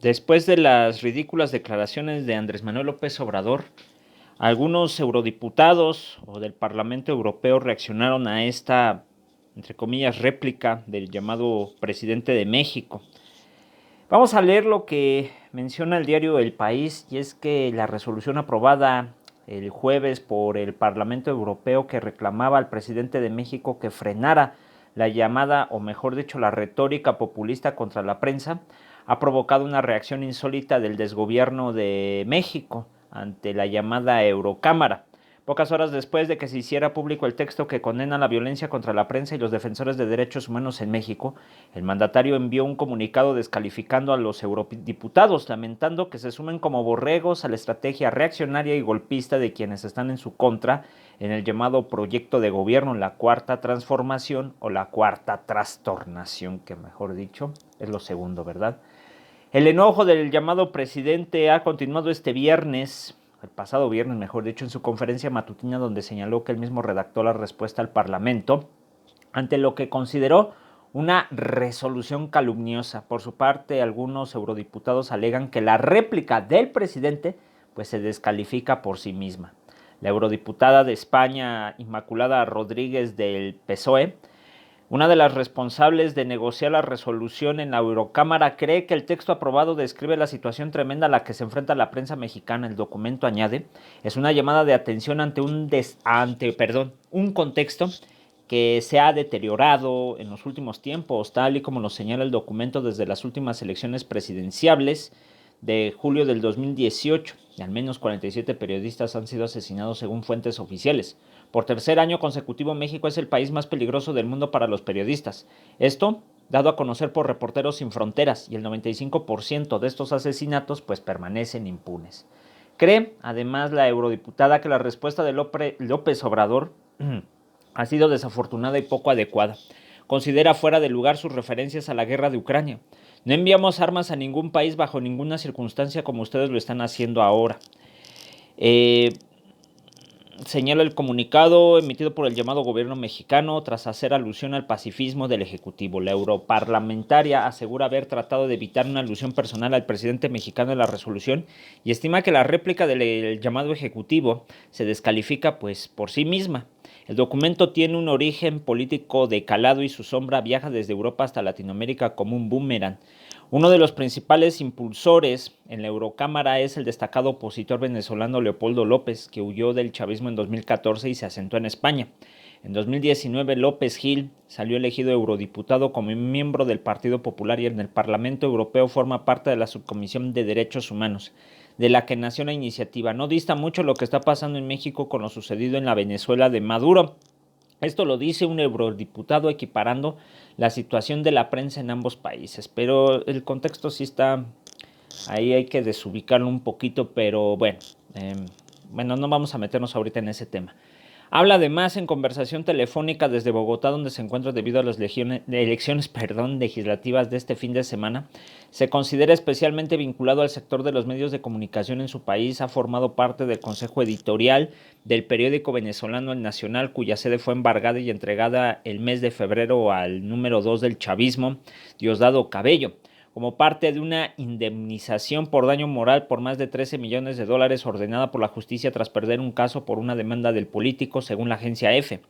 Después de las ridículas declaraciones de Andrés Manuel López Obrador, algunos eurodiputados o del Parlamento Europeo reaccionaron a esta, entre comillas, réplica del llamado presidente de México. Vamos a leer lo que menciona el diario El País, y es que la resolución aprobada el jueves por el Parlamento Europeo que reclamaba al presidente de México que frenara la llamada, o mejor dicho, la retórica populista contra la prensa, ha provocado una reacción insólita del desgobierno de México ante la llamada Eurocámara. Pocas horas después de que se hiciera público el texto que condena la violencia contra la prensa y los defensores de derechos humanos en México, el mandatario envió un comunicado descalificando a los eurodiputados, lamentando que se sumen como borregos a la estrategia reaccionaria y golpista de quienes están en su contra en el llamado proyecto de gobierno, la Cuarta Transformación o la Cuarta Trastornación, que mejor dicho es lo segundo, ¿verdad? El enojo del llamado presidente ha continuado este viernes, el pasado viernes mejor dicho, en su conferencia matutina, donde señaló que él mismo redactó la respuesta al Parlamento ante lo que consideró una resolución calumniosa. Por su parte, algunos eurodiputados alegan que la réplica del presidente pues se descalifica por sí misma. La eurodiputada de España, Inmaculada Rodríguez del PSOE, una de las responsables de negociar la resolución en la Eurocámara, cree que el texto aprobado describe la situación tremenda a la que se enfrenta la prensa mexicana. El documento añade, es una llamada de atención ante un contexto que se ha deteriorado en los últimos tiempos, tal y como lo señala el documento desde las últimas elecciones presidenciables de julio del 2018. Y al menos 47 periodistas han sido asesinados según fuentes oficiales. Por tercer año consecutivo, México es el país más peligroso del mundo para los periodistas. Esto dado a conocer por Reporteros Sin Fronteras, y el 95% de estos asesinatos pues permanecen impunes. Cree, además, la eurodiputada que la respuesta de López Obrador ha sido desafortunada y poco adecuada. Considera fuera de lugar sus referencias a la guerra de Ucrania. No enviamos armas a ningún país bajo ninguna circunstancia como ustedes lo están haciendo ahora. Señala el comunicado emitido por el llamado gobierno mexicano tras hacer alusión al pacifismo del Ejecutivo. La europarlamentaria asegura haber tratado de evitar una alusión personal al presidente mexicano en la resolución y estima que la réplica del llamado Ejecutivo se descalifica pues por sí misma. El documento tiene un origen político de calado y su sombra viaja desde Europa hasta Latinoamérica como un boomerang. Uno de los principales impulsores en la Eurocámara es el destacado opositor venezolano Leopoldo López, que huyó del chavismo en 2014 y se asentó en España. En 2019, López Gil salió elegido eurodiputado como miembro del Partido Popular y en el Parlamento Europeo forma parte de la Subcomisión de Derechos Humanos, de la que nació la iniciativa. No dista mucho lo que está pasando en México con lo sucedido en la Venezuela de Maduro. Esto lo dice un eurodiputado equiparando la situación de la prensa en ambos países, pero el contexto sí está, ahí hay que desubicarlo un poquito, pero bueno, no vamos a meternos ahorita en ese tema. Habla además en conversación telefónica desde Bogotá, donde se encuentra debido a las elecciones legislativas de este fin de semana. Se considera especialmente vinculado al sector de los medios de comunicación en su país. Ha formado parte del consejo editorial del periódico venezolano El Nacional, cuya sede fue embargada y entregada el mes de febrero al número 2 del chavismo, Diosdado Cabello, como parte de una indemnización por daño moral por más de 13 millones de dólares ordenada por la justicia tras perder un caso por una demanda del político, según la agencia EFE.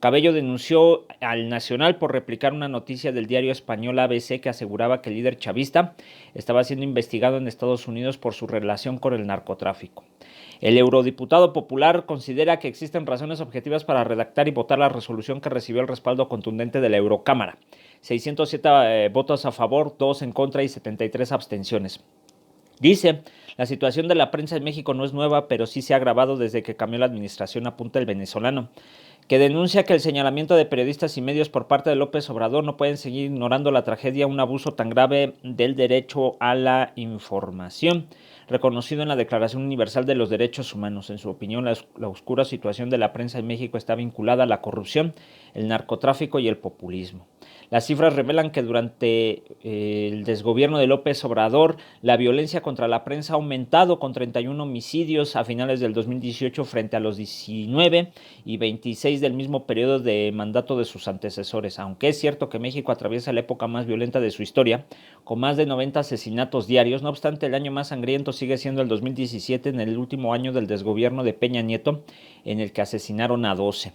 Cabello denunció al Nacional por replicar una noticia del diario español ABC que aseguraba que el líder chavista estaba siendo investigado en Estados Unidos por su relación con el narcotráfico. El eurodiputado popular considera que existen razones objetivas para redactar y votar la resolución que recibió el respaldo contundente de la Eurocámara. 607 votos a favor, 2 en contra y 73 abstenciones. Dice, la situación de la prensa en México no es nueva, pero sí se ha agravado desde que cambió la administración, apunta el venezolano, que denuncia que el señalamiento de periodistas y medios por parte de López Obrador no pueden seguir ignorando la tragedia, un abuso tan grave del derecho a la información, reconocido en la Declaración Universal de los Derechos Humanos. En su opinión, la oscura situación de la prensa en México está vinculada a la corrupción, el narcotráfico y el populismo. Las cifras revelan que durante el desgobierno de López Obrador, la violencia contra la prensa ha aumentado con 31 homicidios a finales del 2018 frente a los 19 y 26 del mismo periodo de mandato de sus antecesores. Aunque es cierto que México atraviesa la época más violenta de su historia, con más de 90 asesinatos diarios, no obstante, el año más sangriento sigue siendo el 2017, en el último año del desgobierno de Peña Nieto, en el que asesinaron a 12.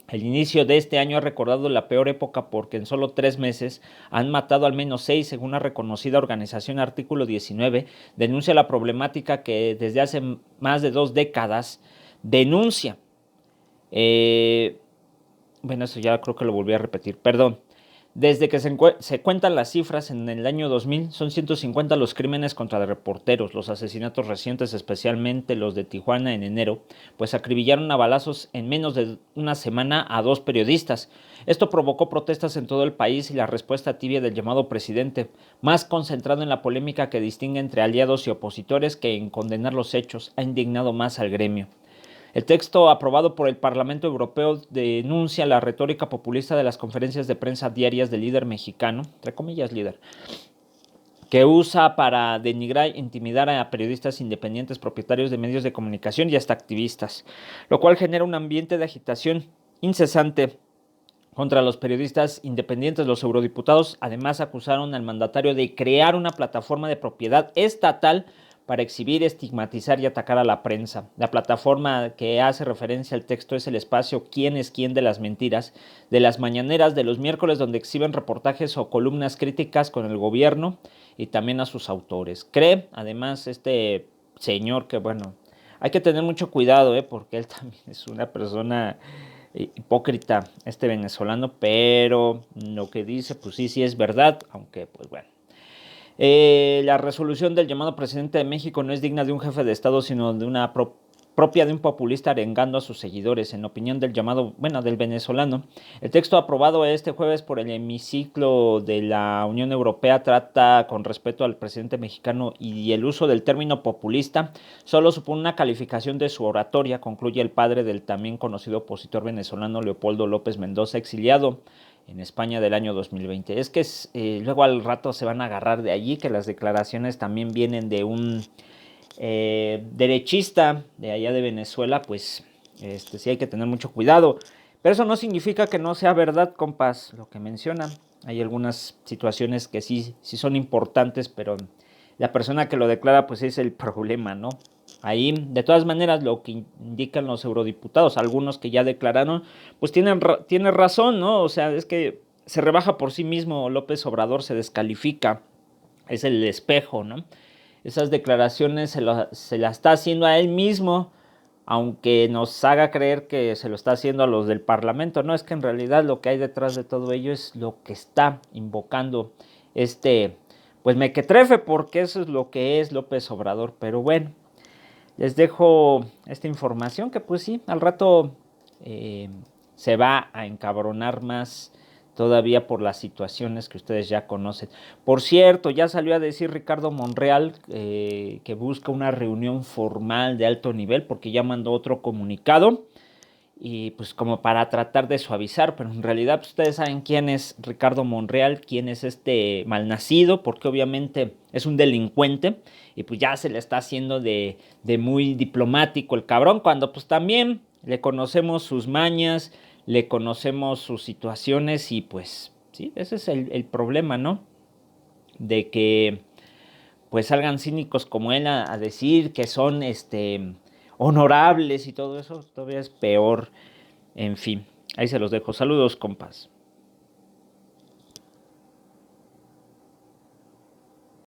El inicio de este año ha recordado la peor época porque en solo 3 meses han matado al menos 6, según una reconocida organización. Artículo 19 denuncia la problemática que desde hace más de 2 décadas denuncia. Bueno, eso ya creo que lo volví a repetir, perdón. Desde que se cuentan las cifras, en el año 2000 son 150 los crímenes contra reporteros, los asesinatos recientes, especialmente los de Tijuana en enero, pues acribillaron a balazos en menos de una semana a 2 periodistas. Esto provocó protestas en todo el país y la respuesta tibia del llamado presidente, más concentrado en la polémica que distingue entre aliados y opositores que en condenar los hechos, ha indignado más al gremio. El texto aprobado por el Parlamento Europeo denuncia la retórica populista de las conferencias de prensa diarias del líder mexicano, entre comillas líder, que usa para denigrar e intimidar a periodistas independientes, propietarios de medios de comunicación y hasta activistas, lo cual genera un ambiente de agitación incesante contra los periodistas independientes. Los eurodiputados además acusaron al mandatario de crear una plataforma de propiedad estatal para exhibir, estigmatizar y atacar a la prensa. La plataforma que hace referencia al texto es el espacio ¿Quién es quién? De las mentiras, de las mañaneras de los miércoles, donde exhiben reportajes o columnas críticas con el gobierno y también a sus autores. Cree, además, este señor que, bueno, hay que tener mucho cuidado, porque él también es una persona hipócrita, este venezolano, pero lo que dice, pues sí es verdad, aunque, pues bueno. La resolución del llamado presidente de México no es digna de un jefe de Estado, sino de una propia de un populista arengando a sus seguidores. En opinión del del venezolano, el texto aprobado este jueves por el hemiciclo de la Unión Europea trata con respeto al presidente mexicano y el uso del término populista solo supone una calificación de su oratoria, concluye el padre del también conocido opositor venezolano Leopoldo López Mendoza, exiliado en España del año 2020. Es que luego al rato se van a agarrar de allí, que las declaraciones también vienen de un derechista de allá de Venezuela, pues sí hay que tener mucho cuidado. Pero eso no significa que no sea verdad, compas, lo que mencionan. Hay algunas situaciones que sí son importantes, pero la persona que lo declara, pues es el problema, ¿no? Ahí, de todas maneras, lo que indican los eurodiputados, algunos que ya declararon, pues tiene razón, ¿no? O sea, es que se rebaja por sí mismo, López Obrador se descalifica, es el espejo, ¿no? Esas declaraciones se las está haciendo a él mismo, aunque nos haga creer que se lo está haciendo a los del Parlamento, ¿no? Es que en realidad lo que hay detrás de todo ello es lo que está invocando pues mequetrefe, porque eso es lo que es López Obrador. Pero bueno, les dejo esta información que pues sí, al rato se va a encabronar más todavía por las situaciones que ustedes ya conocen. Por cierto, ya salió a decir Ricardo Monreal que busca una reunión formal de alto nivel porque ya mandó otro comunicado y pues como para tratar de suavizar, pero en realidad pues, ustedes saben quién es Ricardo Monreal, quién es este malnacido, porque obviamente es un delincuente y pues ya se le está haciendo de muy diplomático el cabrón, cuando pues también le conocemos sus mañas, le conocemos sus situaciones y pues sí, ese es el problema, ¿no? De que pues salgan cínicos como él a decir que son honorables y todo eso, todavía es peor. En fin, ahí se los dejo. Saludos, compas.